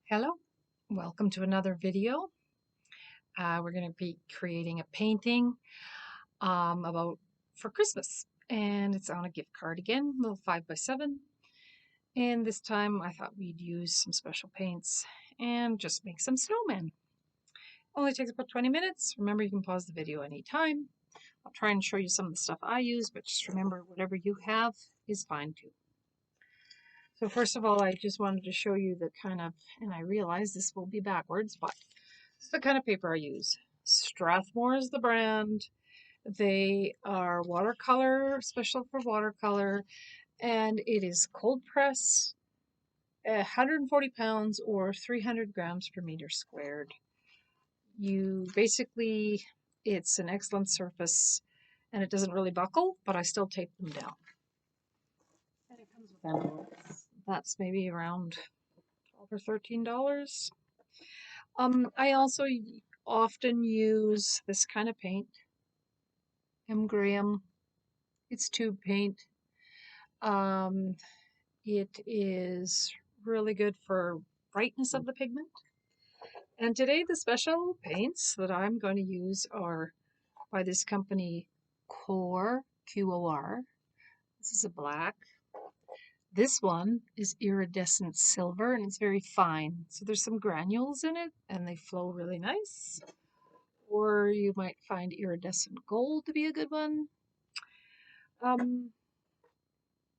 Hello, welcome to another video. We're going to be creating a painting about for Christmas, and it's on a gift card again, little 5x7. And this time I thought we'd use some special paints and just make some snowmen. Only takes about 20 minutes. Remember, you can pause the video anytime. I'll try and show you some of the stuff I use, but just remember, whatever you have is fine too. So first of all, I just wanted to show you the kind of, and I realize this will be backwards, but this is the kind of paper I use. Strathmore is the brand. They are watercolor, special for watercolor, and it is cold press, 140 pounds or 300 grams per meter squared. You basically, it's an excellent surface, and it doesn't really buckle, but I still tape them down. And it comes with envelopes. That's maybe around $12 or $13. I also often use this kind of paint, M. Graham. It's tube paint. It is really good for brightness of the pigment. And today the special paints that I'm going to use are by this company Core, Q-O-R. This is a black. This one is iridescent silver, and it's very fine. So there's some granules in it, and they flow really nice. Or you might find iridescent gold to be a good one.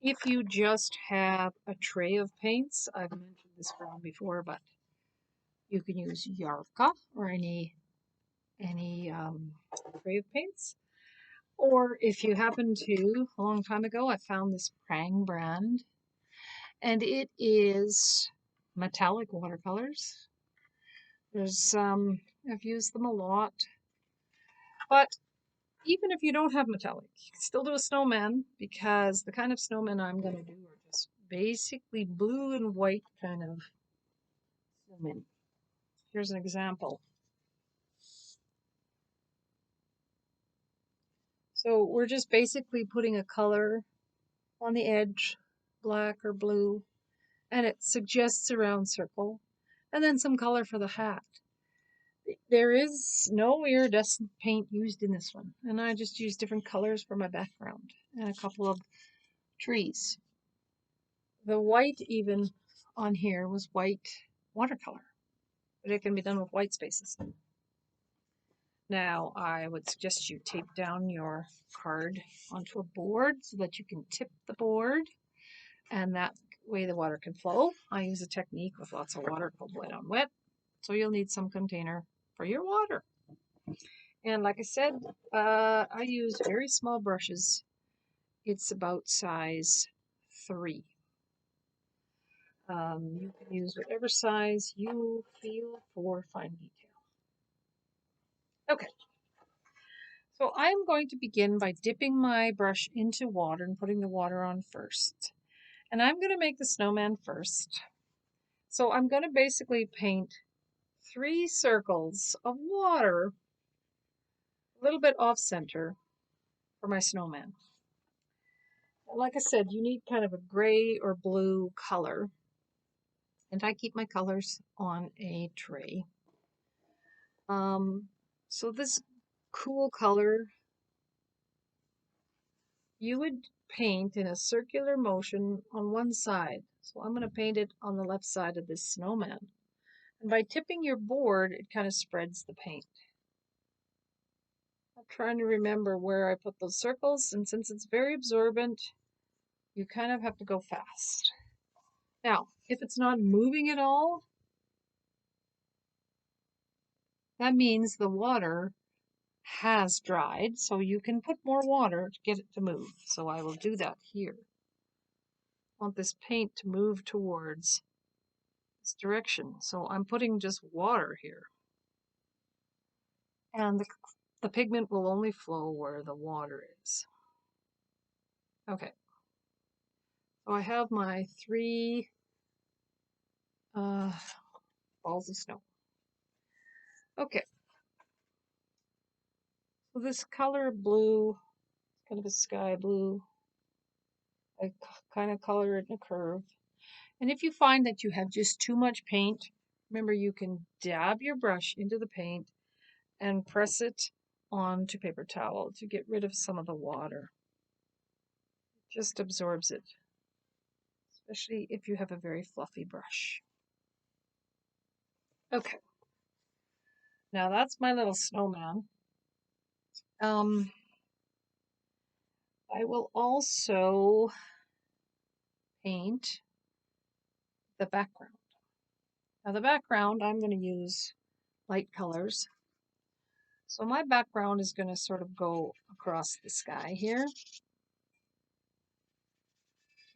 If you just have a tray of paints, I've mentioned this brand before, but you can use Yarka or any tray of paints. Or if you happen to, a long time ago, I found this Prang brand, and it is metallic watercolors. There's I've used them a lot, but even if you don't have metallic, you can still do a snowman, because the kind of snowmen I'm going to do are just basically blue and white kind of snowmen. Here's an example. So we're just basically putting a color on the edge, black or blue, and it suggests a round circle, and then some color for the hat. There is no iridescent paint used in this one, and I just use different colors for my background and a couple of trees. The white even on here was white watercolor, but it can be done with white spaces. Now, I would suggest you tape down your card onto a board so that you can tip the board, and that way the water can flow. I use a technique with lots of water called wet on wet, so you'll need some container for your water. And like I said, I use very small brushes. It's about size 3. You can use whatever size you feel for fine detail. Okay, so I'm going to begin by dipping my brush into water and putting the water on first. And I'm going to make the snowman first. So I'm going to basically paint 3 circles of water, a little bit off center, for my snowman. Like I said, you need kind of a gray or blue color. And I keep my colors on a tray. So this cool color, you would paint in a circular motion on one side. So I'm going to paint it on the left side of this snowman. And by tipping your board, it kind of spreads the paint. I'm trying to remember where I put those circles, and since it's very absorbent, you kind of have to go fast. Now, if it's not moving at all, that means the water has dried, so you can put more water to get it to move. So I will do that here. I want this paint to move towards this direction, so I'm putting just water here. And the pigment will only flow where the water is. Okay. So I have my 3 balls of snow. Okay. So this color blue, kind of a sky blue, I kind of color it in a curve. And if you find that you have just too much paint, Remember, you can dab your brush into the paint and press it onto paper towel to get rid of some of the water. It just absorbs it, especially if you have a very fluffy brush. Okay, now that's my little snowman. I will also paint the background. Now the background, I'm going to use light colors. So my background is going to sort of go across the sky here.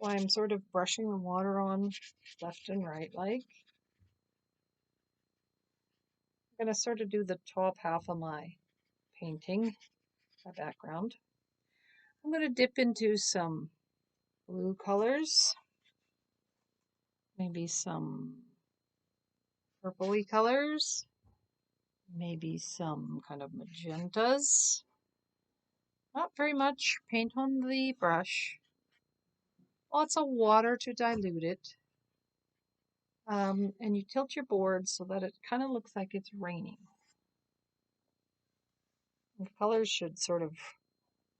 So I'm sort of brushing the water on left and right like. I'm going to sort of do the top half of my painting, my background. I'm going to dip into some blue colors, maybe some purpley colors, maybe some kind of magentas. Not very much paint on the brush. Lots of water to dilute it. And you tilt your board so that it kind of looks like it's raining. The colors should sort of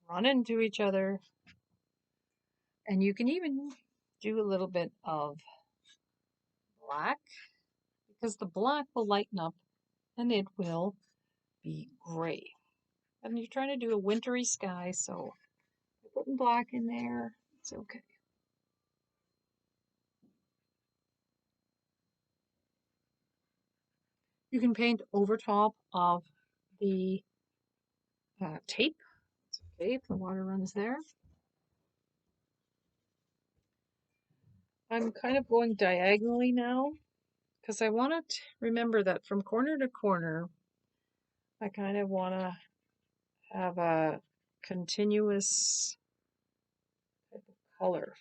run into each other. And you can even do a little bit of black, because the black will lighten up and it will be gray. And you're trying to do a wintry sky, so putting black in there, it's okay. You can paint over top of the tape. It's okay if the water runs there. I'm kind of going diagonally now because I want to remember that from corner to corner, I kind of want to have a continuous type of color.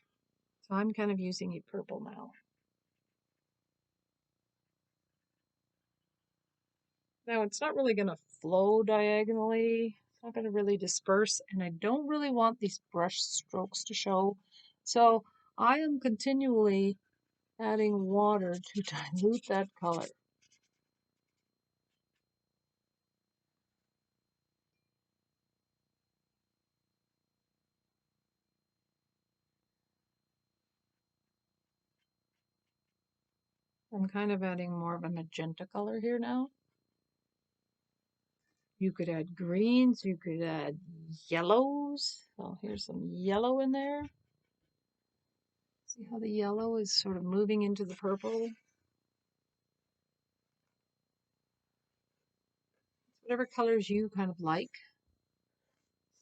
So I'm kind of using a purple now. Now it's not really going to flow diagonally. It's not going to really disperse, and I don't really want these brush strokes to show. So I am continually adding water to dilute that color. I'm kind of adding more of a magenta color here now. You could add greens, you could add yellows. Oh, here's some yellow in there. See how the yellow is sort of moving into the purple? Whatever colors you kind of like.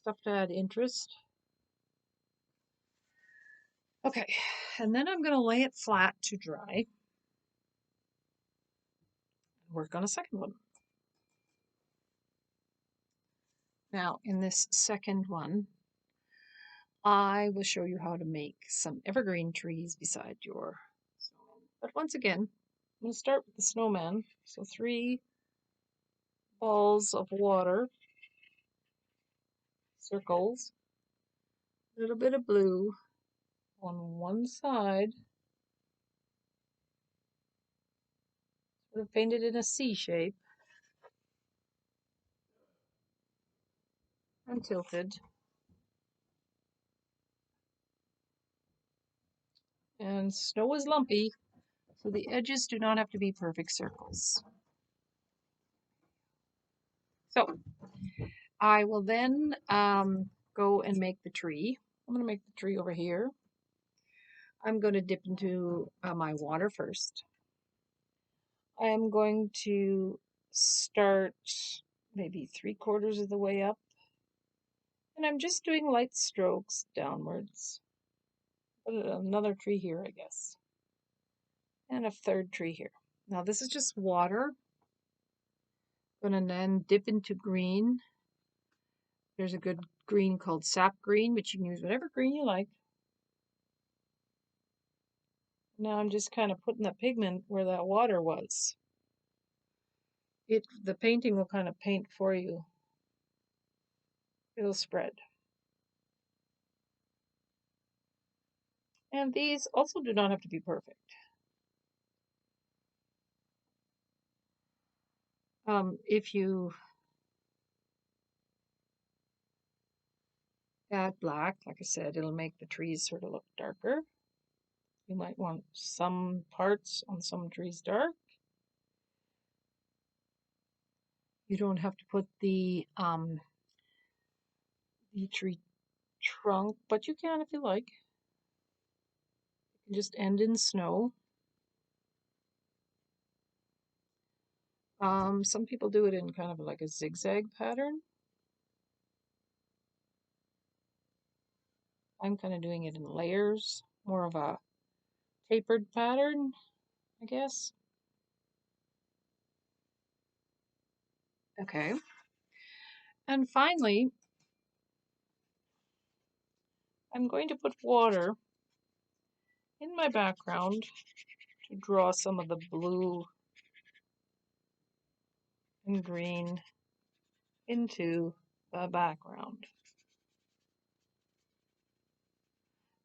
Stuff to add interest. Okay, and then I'm going to lay it flat to dry. Work on a second one. Now, in this second one, I will show you how to make some evergreen trees beside your snowman. But once again, I'm going to start with the snowman. So 3 balls of water, circles, a little bit of blue on one side, sort of painted in a C shape, and tilted. And snow is lumpy, so the edges do not have to be perfect circles. So I will then go and make the tree. I'm going to make the tree over here. I'm going to dip into my water first. I'm going to start maybe 3/4 of the way up. And I'm just doing light strokes downwards. Put another tree here, I guess. And a third tree here. Now this is just water. I'm going to then dip into green. There's a good green called sap green, but you can use whatever green you like. Now I'm just kind of putting the pigment where that water was. The painting will kind of paint for you. It'll spread. And these also do not have to be perfect. If you add black, like I said, it'll make the trees sort of look darker. You might want some parts on some trees dark. You don't have to put the tree trunk, but you can if you like. You can just end in snow. Some people do it in kind of like a zigzag pattern. I'm kind of doing it in layers, more of a tapered pattern, I guess. Okay. And finally, I'm going to put water in my background to draw some of the blue and green into the background.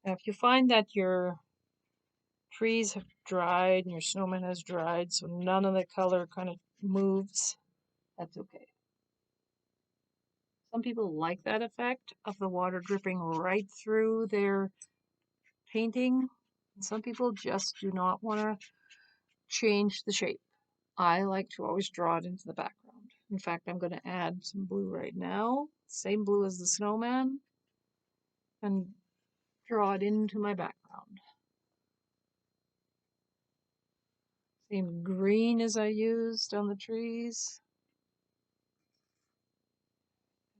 Now, if you find that your trees have dried and your snowman has dried, so none of the color kind of moves, that's okay. Some people like that effect of the water dripping right through their painting. And some people just do not want to change the shape. I like to always draw it into the background. In fact, I'm going to add some blue right now, same blue as the snowman, and draw it into my background. Same green as I used on the trees.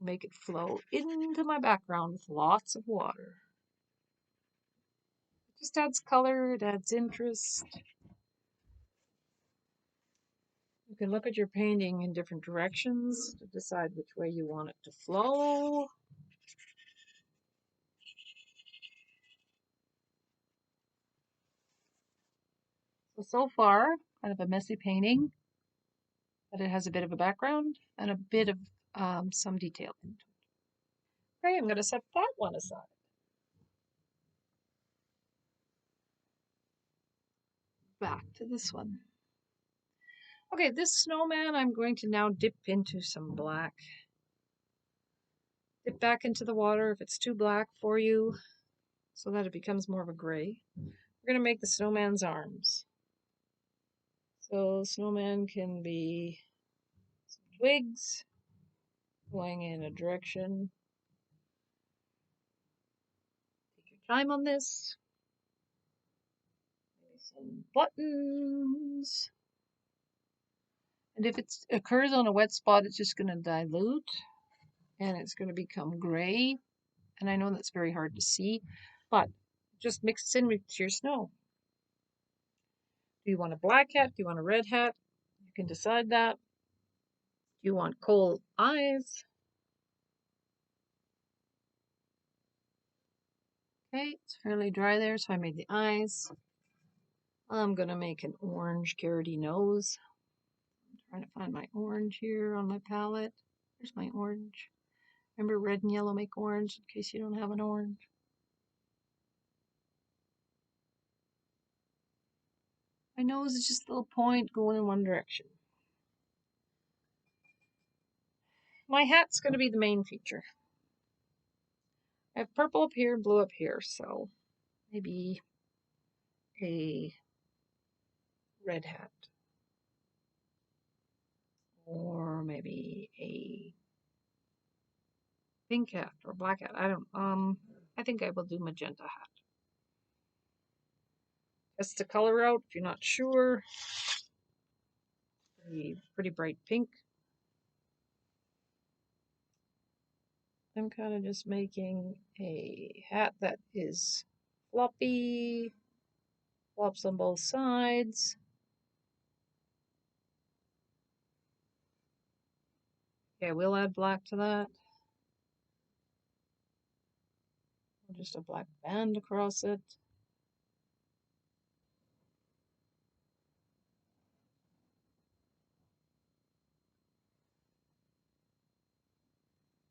Make it flow into my background with lots of water. It just adds color, it adds interest. You can look at your painting in different directions to decide which way you want it to flow. So far, kind of a messy painting, but it has a bit of a background and a bit of some detail into it. Okay, I'm going to set that one aside. Back to this one. Okay, this snowman I'm going to now dip into some black. Dip back into the water if it's too black for you, so that it becomes more of a gray. We're going to make the snowman's arms. So snowman can be some twigs going in a direction. Take your time on this. Maybe some buttons. And if it occurs on a wet spot, it's just going to dilute and it's going to become gray. And I know that's very hard to see, but just mix it in with your snow. Do you want a black hat? Do you want a red hat? You can decide that. Do you want coal eyes? Okay, it's fairly dry there, so I made the eyes. I'm going to make an orange carroty nose. I'm trying to find my orange here on my palette. There's my orange. Remember, red and yellow make orange in case you don't have an orange. My nose is just a little point going in one direction. My hat's going to be the main feature. I have purple up here, blue up here, so maybe a red hat. Or maybe a pink hat or black hat. I think I will do magenta hat. Test the color out if you're not sure. Pretty bright pink. I'm kind of just making a hat that is floppy, flops on both sides. Okay, we'll add black to that. Just a black band across it.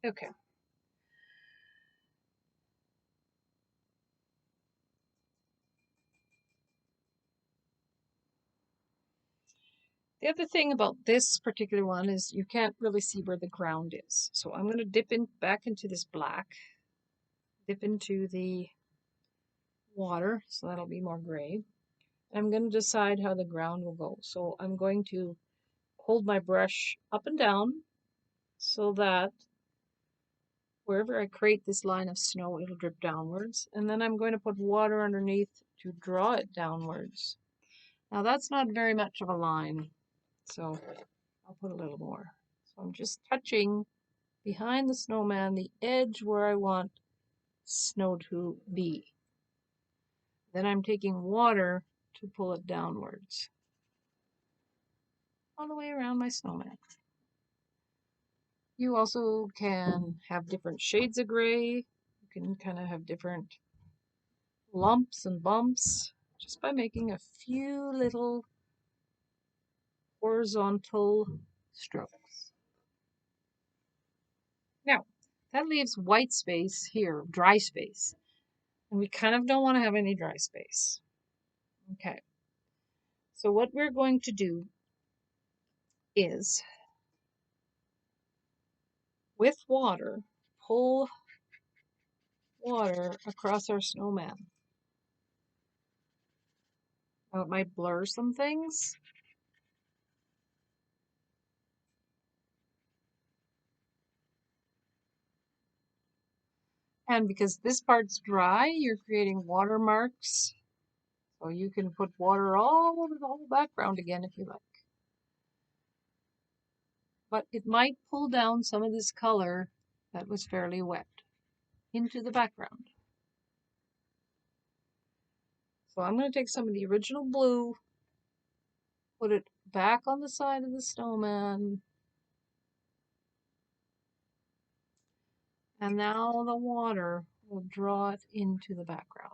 Okay. The other thing about this particular one is you can't really see where the ground is. So I'm going to dip in back into this black, dip into the water, so that'll be more gray. I'm going to decide how the ground will go. So I'm going to hold my brush up and down so that wherever I create this line of snow, it'll drip downwards. And then I'm going to put water underneath to draw it downwards. Now that's not very much of a line, so I'll put a little more. So I'm just touching behind the snowman, the edge where I want snow to be. Then I'm taking water to pull it downwards, all the way around my snowman. You also can have different shades of gray. You can kind of have different lumps and bumps just by making a few little horizontal strokes. Now, that leaves white space here, dry space. And we kind of don't want to have any dry space. Okay. So what we're going to do is, with water, pull water across our snowman. Now it might blur some things. And because this part's dry, you're creating watermarks. So you can put water all over the whole background again if you like. But it might pull down some of this color that was fairly wet into the background. So I'm going to take some of the original blue, put it back on the side of the snowman. And now the water will draw it into the background.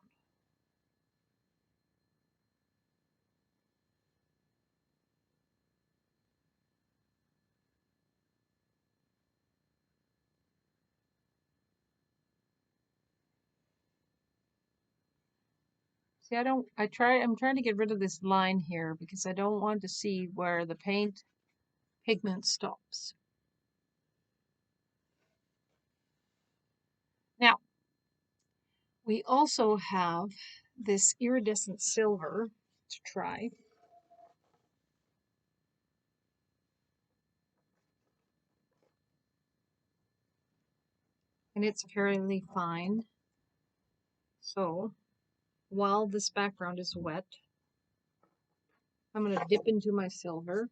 See, I'm trying to get rid of this line here because I don't want to see where the paint pigment stops. Now, we also have this iridescent silver to try. And it's fairly fine. So, while this background is wet, I'm going to dip into my silver.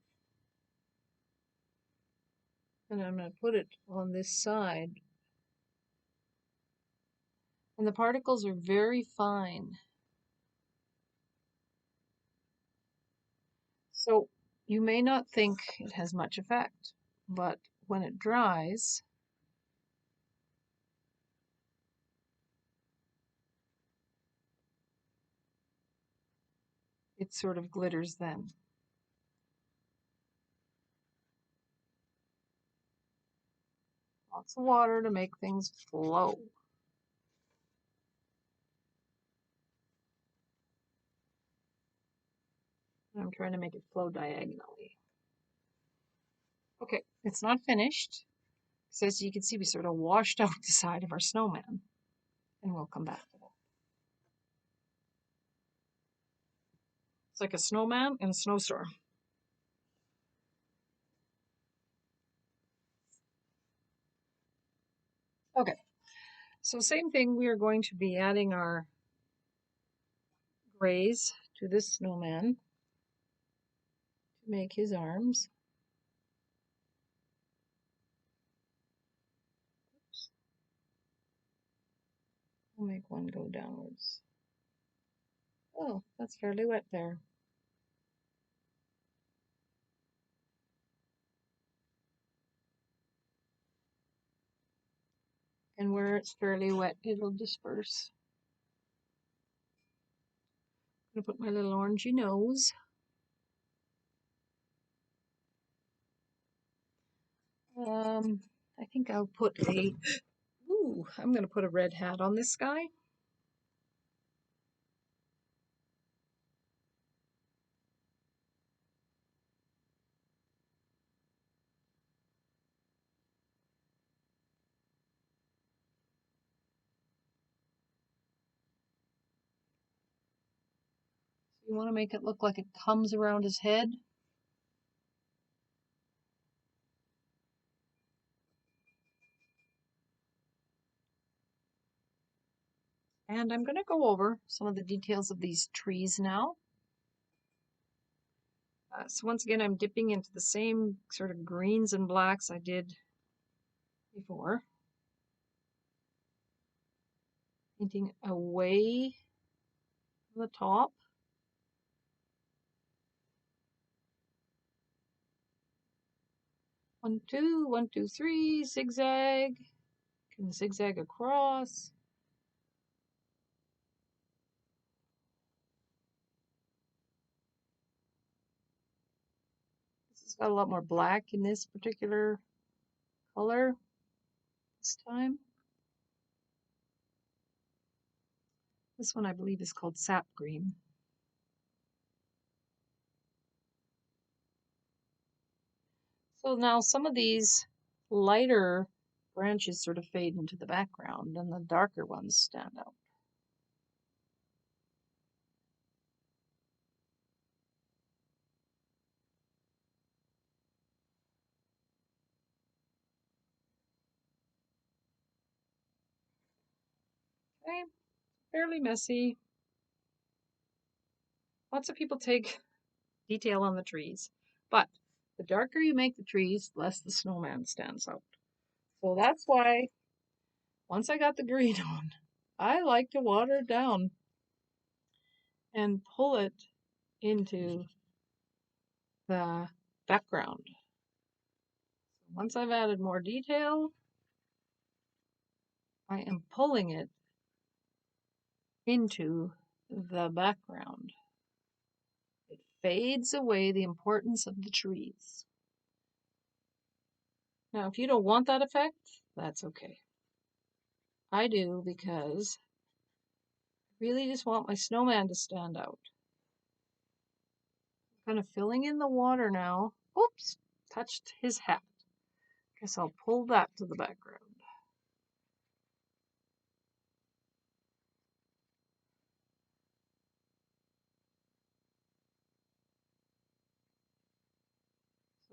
And I'm going to put it on this side. And the particles are very fine. So you may not think it has much effect, but when it dries, it sort of glitters then. Lots of water to make things flow. I'm trying to make it flow diagonally. Okay, it's not finished. So as you can see, we sort of washed out the side of our snowman. And we'll come back to that. It's like a snowman in a snowstorm. Okay, so same thing, we are going to be adding our grays to this snowman to make his arms. Oops. I'll make one go downwards. Oh, that's fairly wet there. And where it's fairly wet, it'll disperse. I'm gonna put my little orangey nose. I think I'll put I'm gonna put a red hat on this guy. You want to make it look like it comes around his head. And I'm going to go over some of the details of these trees now. So once again, I'm dipping into the same sort of greens and blacks I did before. Painting away from the top. One, two, three, zigzag. Can zigzag across. This has got a lot more black in this particular color this time. This one I believe is called sap green. So now some of these lighter branches sort of fade into the background and the darker ones stand out. Okay, fairly messy. Lots of people take detail on the trees, but the darker you make the trees, the less the snowman stands out. So that's why once I got the green on, I like to water it down and pull it into the background. Once I've added more detail, I am pulling it into the background. It fades away the importance of the trees. Now, if you don't want that effect, that's okay. I do because I really just want my snowman to stand out. I'm kind of filling in the water now. Oops, touched his hat. Guess I'll pull that to the background.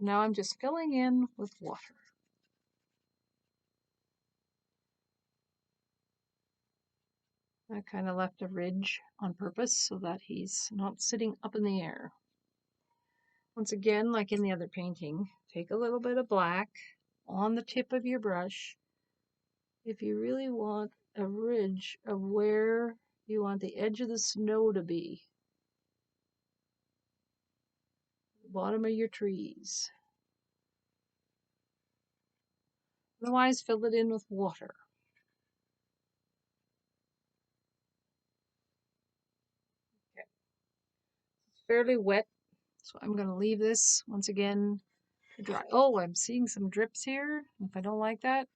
Now I'm just filling in with water. I kind of left a ridge on purpose so that he's not sitting up in the air. Once again, like in the other painting, take a little bit of black on the tip of your brush. If you really want a ridge of where you want the edge of the snow to be, the bottom of your trees. Otherwise, fill it in with water. Okay. It's fairly wet, so I'm going to leave this once again to dry. Oh, I'm seeing some drips here. If I don't like that,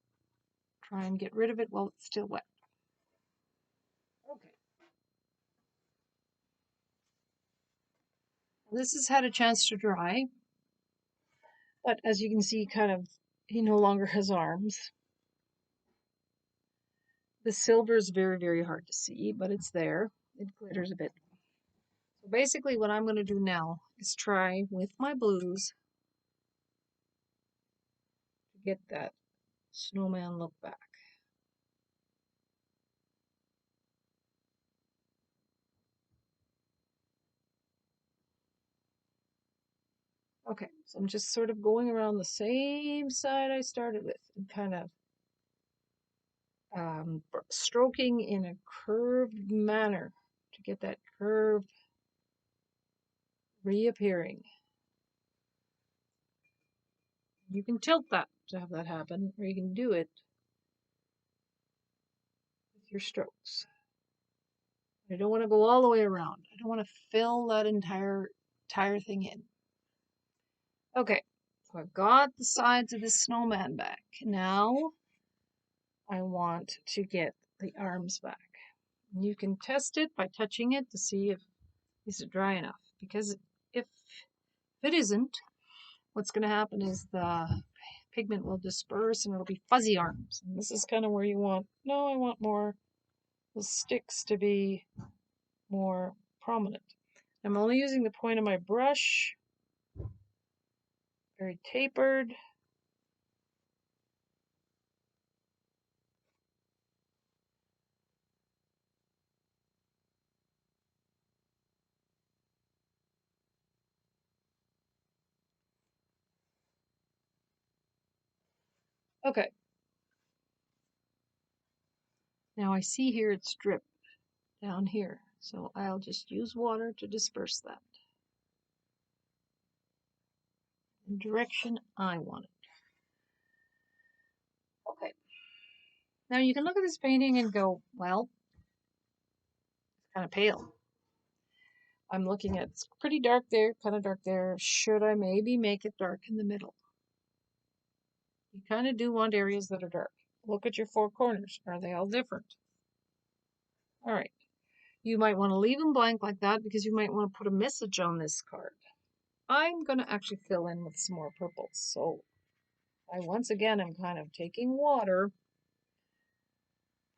try and get rid of it while it's still wet. Okay. This has had a chance to dry, but as you can see, he no longer has arms. The silver is very, very hard to see, but it's there. It glitters a bit. So basically what I'm going to do now is try with my blues to get that snowman look back. Okay, so I'm just sort of going around the same side I started with and kind of stroking in a curved manner to get that curve reappearing. You can tilt that to have that happen, or you can do it with your strokes. I don't want to go all the way around. I don't want to fill that entire thing in. Okay, so I've got the sides of the snowman back. Now I want to get the arms back. You can test it by touching it to see if is it dry enough. Because if it isn't, what's going to happen is the pigment will disperse and it'll be fuzzy arms. And this is kind of where you want, no, I want more the sticks to be more prominent. I'm only using the point of my brush, very tapered. Okay. Now I see here it's dripped down here, so I'll just use water to disperse that in the direction I want it. Okay. Now you can look at this painting and go, well, it's kind of pale. I'm looking at, it's pretty dark there, kind of dark there. Should I maybe make it dark in the middle? You kind of do want areas that are dark. Look at your four corners. Are they all different? All right. You might want to leave them blank like that because you might want to put a message on this card. I'm going to actually fill in with some more purples. So once again, I'm kind of taking water,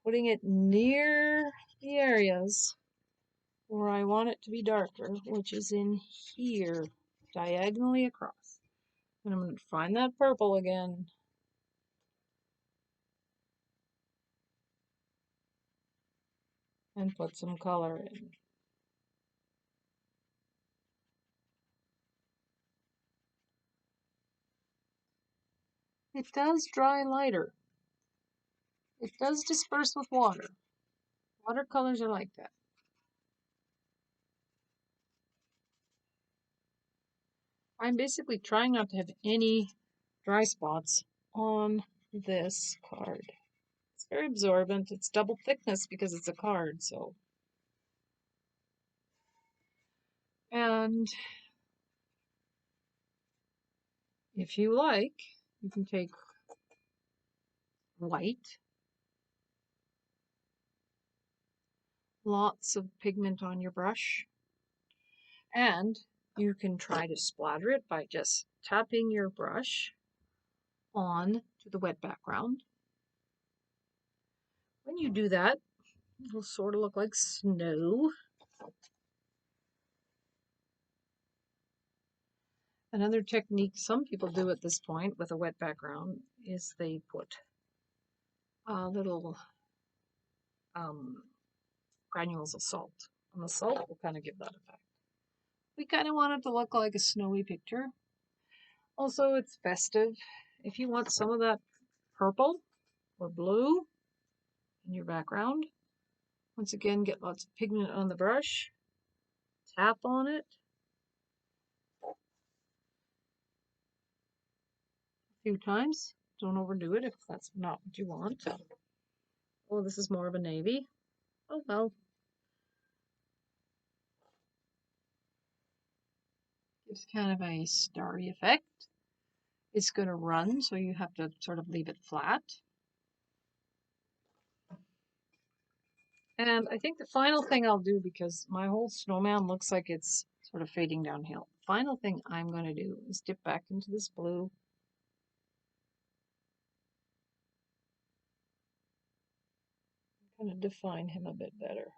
putting it near the areas where I want it to be darker, which is in here, diagonally across. And I'm going to find that purple again. And put some color in. It does dry lighter. It does disperse with water. Watercolors are like that. I'm basically trying not to have any dry spots on this card. It's very absorbent. It's double thickness because it's a card, so. And if you like, you can take white, lots of pigment on your brush, and you can try to splatter it by just tapping your brush on to the wet background. When you do that, it'll sort of look like snow. Another technique some people do at this point with a wet background is they put little granules of salt. And the salt will kind of give that effect. We kind of want it to look like a snowy picture. Also, it's festive. If you want some of that purple or blue in your background, once again, get lots of pigment on the brush, tap on it. A few times. Don't overdo it if that's not what you want. Oh, this is more of a navy. Oh well. Gives kind of a starry effect. It's going to run, so you have to sort of leave it flat. And I think the final thing I'll do, because my whole snowman looks like it's sort of fading downhill. Final thing I'm going to do is dip back into this blue. I'm going to define him a bit better.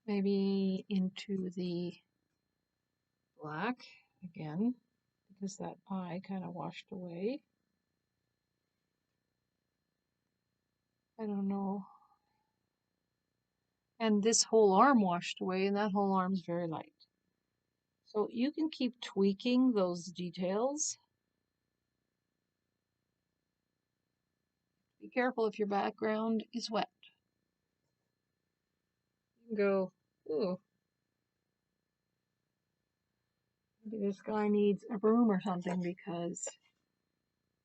Maybe into the black again, because that eye kind of washed away. I don't know. And this whole arm washed away, and that whole arm's very light. So you can keep tweaking those details. Be careful if your background is wet. You can go, ooh, maybe this guy needs a broom or something because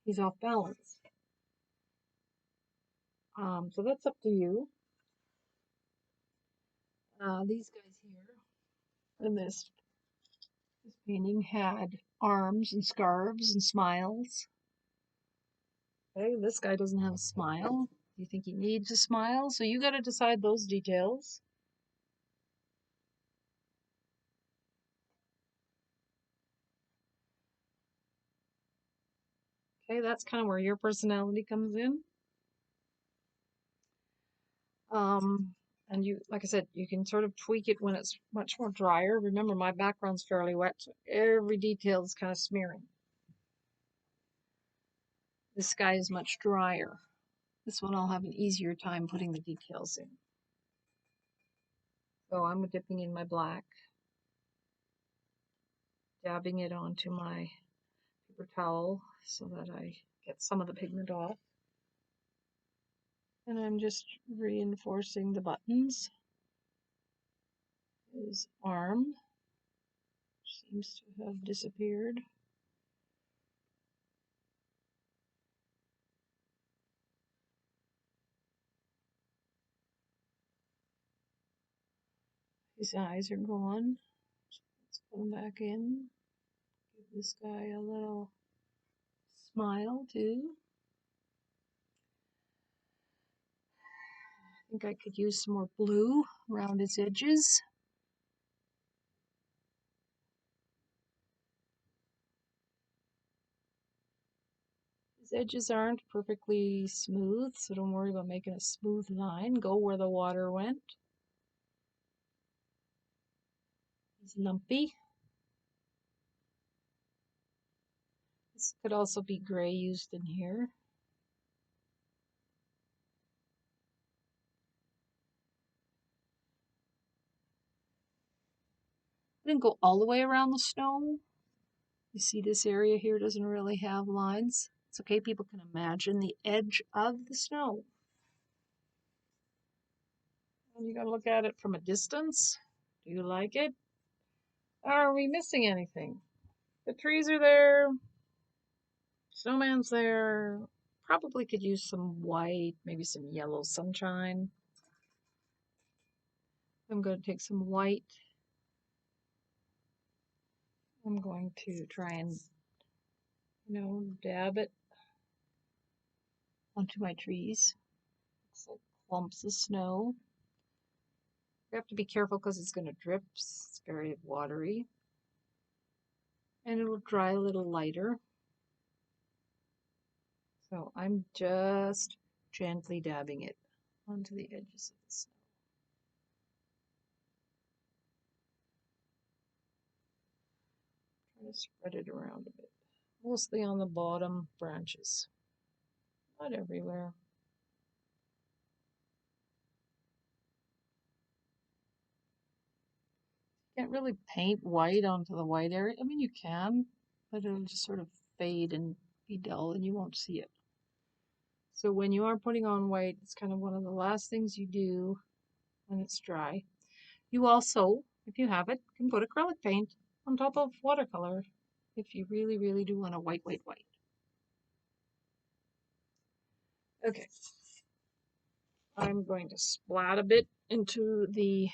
he's off balance. So that's up to you. These guys here in this painting had arms and scarves and smiles. Okay, this guy doesn't have a smile. Do you think he needs a smile? So you got to decide those details. Okay, that's kind of where your personality comes in. And you, like I said, you can sort of tweak it when it's much more drier. Remember, my background's fairly wet, so every detail is kind of smearing. This sky is much drier. This one I'll have an easier time putting the details in. So I'm dipping in my black, dabbing it onto my paper towel so that I get some of the pigment off. And I'm just reinforcing the buttons. His arm seems to have disappeared. His eyes are gone. Let's put them back in. Give this guy a little smile too. I think I could use some more blue around his edges. His edges aren't perfectly smooth, so don't worry about making a smooth line. Go where the water went. He's lumpy. This could also be gray used in here. I didn't go all the way around the snow. You see this area here doesn't really have lines. It's okay, people can imagine the edge of the snow. And you gotta look at it from a distance. Do you like it? Are we missing anything? The trees are there. Snowman's there. Probably could use some white, maybe some yellow sunshine. I'm going to take some white. I'm going to try and, dab it onto my trees. Looks like clumps of snow. You have to be careful because it's going to drip. It's very watery. And it will dry a little lighter. So I'm just gently dabbing it onto the edges of the snow. Try to spread it around a bit. Mostly on the bottom branches. Not everywhere. Can't really paint white onto the white area. I mean, you can, but it'll just sort of fade and be dull and you won't see it. So when you are putting on white, it's kind of one of the last things you do when it's dry. You also, if you have it, can put acrylic paint on top of watercolor if you really, really do want a white, white, white. Okay. I'm going to splat a bit into the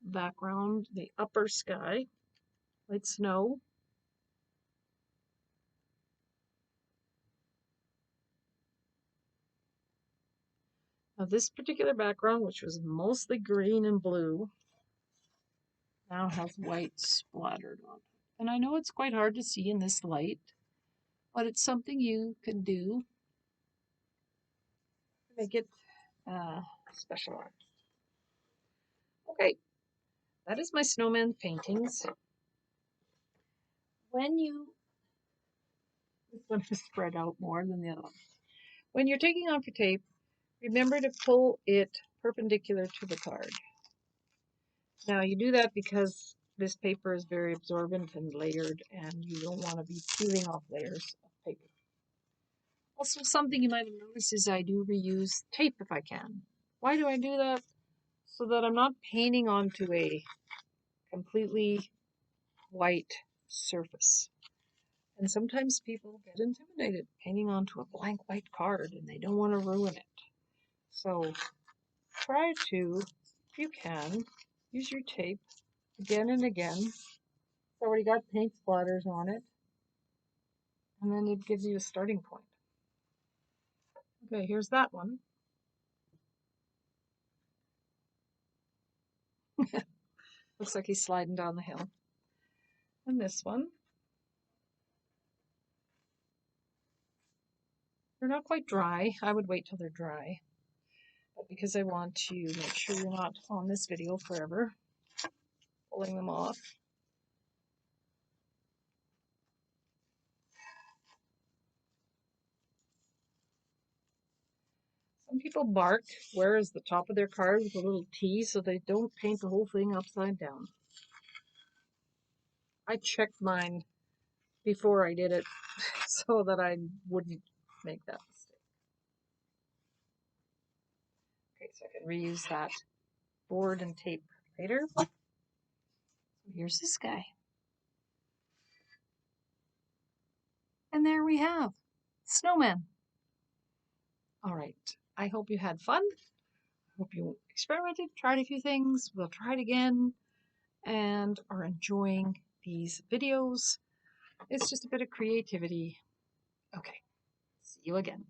background, the upper sky, like snow. Now this particular background, which was mostly green and blue, now has white splattered on it. And I know it's quite hard to see in this light, but it's something you can do to make it special art. Okay, that is my snowman paintings. This one is spread out more than the other one. When you're taking on for tape, remember to pull it perpendicular to the card. Now you do that because this paper is very absorbent and layered and you don't want to be peeling off layers of paper. Also, something you might have noticed is I do reuse tape if I can. Why do I do that? So that I'm not painting onto a completely white surface. And sometimes people get intimidated painting onto a blank white card and they don't want to ruin it. So try to, if you can, use your tape again and again. It's already got paint splatters on it. And then it gives you a starting point. Okay, here's that one. Looks like he's sliding down the hill. And this one. They're not quite dry. I would wait till they're dry. But because I want to make sure you're not on this video forever, pulling them off. Some people mark where is the top of their card with a little T so they don't paint the whole thing upside down. I checked mine before I did it so that I wouldn't make that mistake. Okay, so I can reuse that board and tape later. So here's this guy. And there we have Snowman. All right, I hope you had fun. I hope you experimented, tried a few things. We'll try it again and are enjoying these videos. It's just a bit of creativity. Okay, see you again.